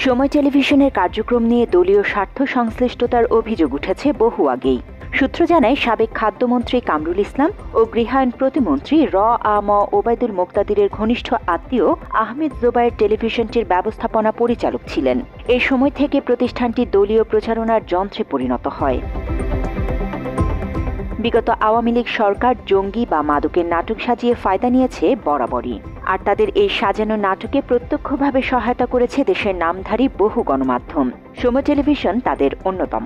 সময় টেলিভিশনের কার্যক্রম নিয়ে দলীয় স্বার্থ সংশ্লিষ্টতার অভিযোগ উঠেছে বহু আগেই। সূত্র জানায়, সাবেক খাদ্যমন্ত্রী কামরুল ইসলাম ও গৃহায়ণ প্রতিমন্ত্রী আ.ম. ওবায়দুল মোক্তাদিরের ঘনিষ্ঠ আত্মীয় আহমেদ জোবায়ের টেলিভিশনটির ব্যবস্থাপনা পরিচালক ছিলেন। এই সময় থেকে প্রতিষ্ঠানটি দলীয় প্রচারণার যন্ত্রে পরিণত হয়। বিগত আওয়ামী লীগ সরকার জঙ্গি বা মাদকের নাটক সাজিয়ে ফায়দা নিয়েছে বরাবরই। আর তাদের এই সাজানো নাটকে প্রত্যক্ষভাবে সহায়তা করেছে দেশের নামধারী বহু গণমাধ্যম। সময় টেলিভিশন তাদের অন্যতম।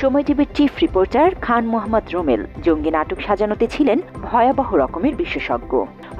সময় টিভির chief reporter Khan Mohammad Rommel জঙ্গি নাটক সাজানোতে ছিলেন ভয়াবহ রকমের বিশেষজ্ঞ।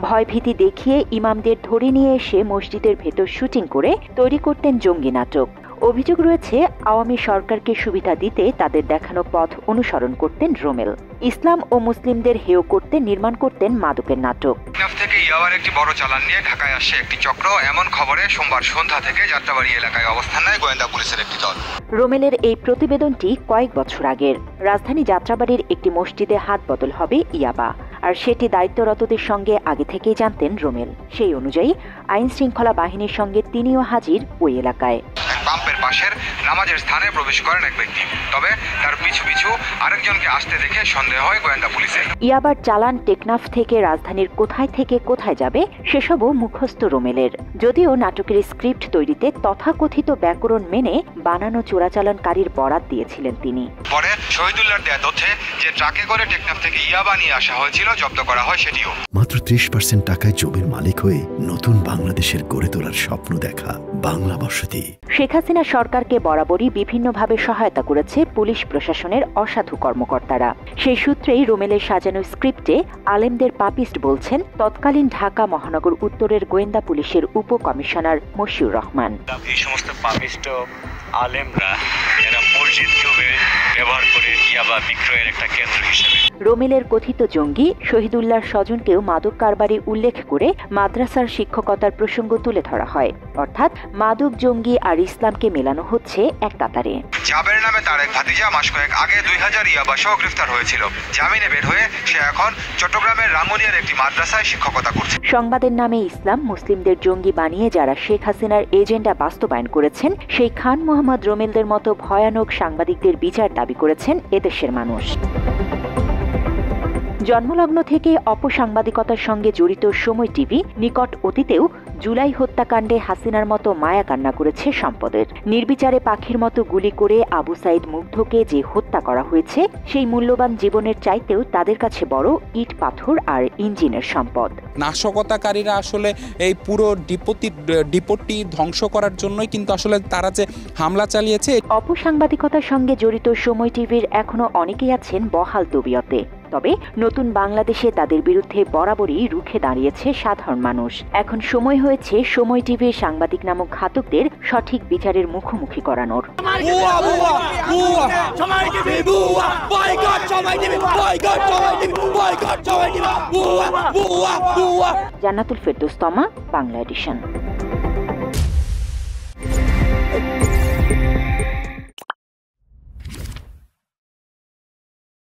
ভয়ভীতি দেখিয়ে ইমামদের ধরে নিয়ে এসে মসজিদের ভেতর শুটিং করে তৈরি করতেন জঙ্গি নাটক। অভিযোগ রয়েছে, আওয়ামী সরকারকে সুবিধা দিতে তাদের দেখানো পথ অনুসরণ করতেন রোমেল। ইসলাম ও মুসলিমদের হেয় করতে নির্মাণ করতেন মাদকের নাটক। থেকে ইয়াবার একটি বড় চালান নিয়ে ঢাকায় আসছে একটি চক্র, এমন খবরে সোমবার সন্ধ্যা থেকে যাত্রাবাড়ি এলাকায় অবস্থান নেয় গোয়েন্দা পুলিশের একটি দল। রোমেলের এই প্রতিবেদনটি কয়েক বছর আগের। রাজধানী যাত্রাবাড়ির একটি মসজিদে হাত বদল হবে ইয়াবা, আর সেটি দায়িত্বরতদের সঙ্গে আগে থেকেই জানতেন রোমেল। সেই অনুযায়ী আইন শৃঙ্খলা বাহিনীর সঙ্গে তিনিও হাজির ওই এলাকায়। পাম্পের পাশের নামাজের স্থানে প্রবেশ করেন এক ব্যক্তি, তবে তার পিছু পিছু আরেকজনকে আসতে দেখে সন্দেহ হয় গোয়েন্দা পুলিশের। ইয়াবার চালান টেকনাফ থেকে রাজধানীর কোথায় থেকে কোথায় যাবে সেসবও মুখস্থ রোমেলের। যদিও নাটকের স্ক্রিপ্ট তৈরিতে তথাকথিত ব্যাকরণ মেনে বানানো চোরাচালানকারীর বরাত দিয়েছিলেন তিনি। পরে শহীদুল্লাহর দেয়া তথ্যে যে ট্রাকে করে টেকনাফ থেকে ইয়াবা নিয়ে আসা হয়েছিল জব্দ করা হয় সেটিও। মাত্র 30% টাকায় জমির মালিক হয়ে নতুন বাংলাদেশের গড়ে তোলার স্বপ্ন দেখা বাংলা বসতি। শেখ হাসিনা সরকারকে বরাবরই বিভিন্নভাবে সহায়তা করেছে পুলিশ প্রশাসনের অসাধু কর্মকর্তারা। সেই সূত্রেই রোমেলের সাজানো স্ক্রিপ্টে আলেমদের পাপিস্ট বলছেন তৎকালীন ঢাকা মহানগর উত্তরের গোয়েন্দা পুলিশের উপকমিশনার মশিউর রহমান। এই সমস্ত পাপিস্ট আলেমরা এরা মসজিদকেও ব্যবহার করে ইয়াবা বিক্রয়ের একটা কেন্দ্র হিসেবে। রোমেলের কথিত জঙ্গি শহীদুল্লাহর স্বজনকেও মাদক কারবারি উল্লেখ করে মাদ্রাসার শিক্ষকতার প্রসঙ্গ তুলে ধরা হয়। অর্থাৎ মাদক, জঙ্গি আর ইসলামকে মেলানো হচ্ছে এক কাতারে। জাবের নামে তার এক ভাতিজা মাস কয়েক আগে 2000 ইয়াবা সহ গ্রেফতার হয়েছিল। জামিনে বের হয়ে সে এখন চট্টগ্রামের রাঙ্গুনিয়ার একটি মাদ্রাসায় শিক্ষকতা করছে। সংবাদের নামে ইসলাম, মুসলিমদের জঙ্গি বানিয়ে যারা শেখ হাসিনার এজেন্ডা বাস্তবায়ন করেছেন, সেই খান মোহাম্মদ রোমেলদের মতো ভয়ানক সাংবাদিকদের বিচার দাবি করেছেন এদেশের মানুষ। জন্মলগ্ন থেকে অপসাংবাদিকতার সঙ্গে জড়িত সময় টিভি নিকট অতীতেও জুলাই হত্যাকাণ্ডে হাসিনার মতো মায়া কান্না করেছে সম্পদের। নির্বিচারে পাখির মতো গুলি করে আবু সাইদ মুগ্ধকে যে হত্যা করা হয়েছে, সেই মূল্যবান জীবনের চাইতেও তাদের কাছে বড় ইট, পাথর আর ইঞ্জিনের সম্পদ। নাশকতাকারীরা আসলে এই পুরো ডিপোটি ধ্বংস করার জন্যই কিন্তু আসলে তারা যে হামলা চালিয়েছে। অপসাংবাদিকতার সঙ্গে জড়িত সময় টিভির এখনো অনেকেই আছেন বহাল তবিয়তে। তবে নতুন বাংলাদেশে তাদের বিরুদ্ধে বরাবরই রুখে দাঁড়িয়েছে সাধারণ মানুষ। এখন সময় হয়েছে সময় টিভির সাংবাদিক নামক ঘাতকদের সঠিক বিচারের মুখোমুখি করানোর। জান্নাতুল ফেরদৌস তমা, বাংলা এডিশন।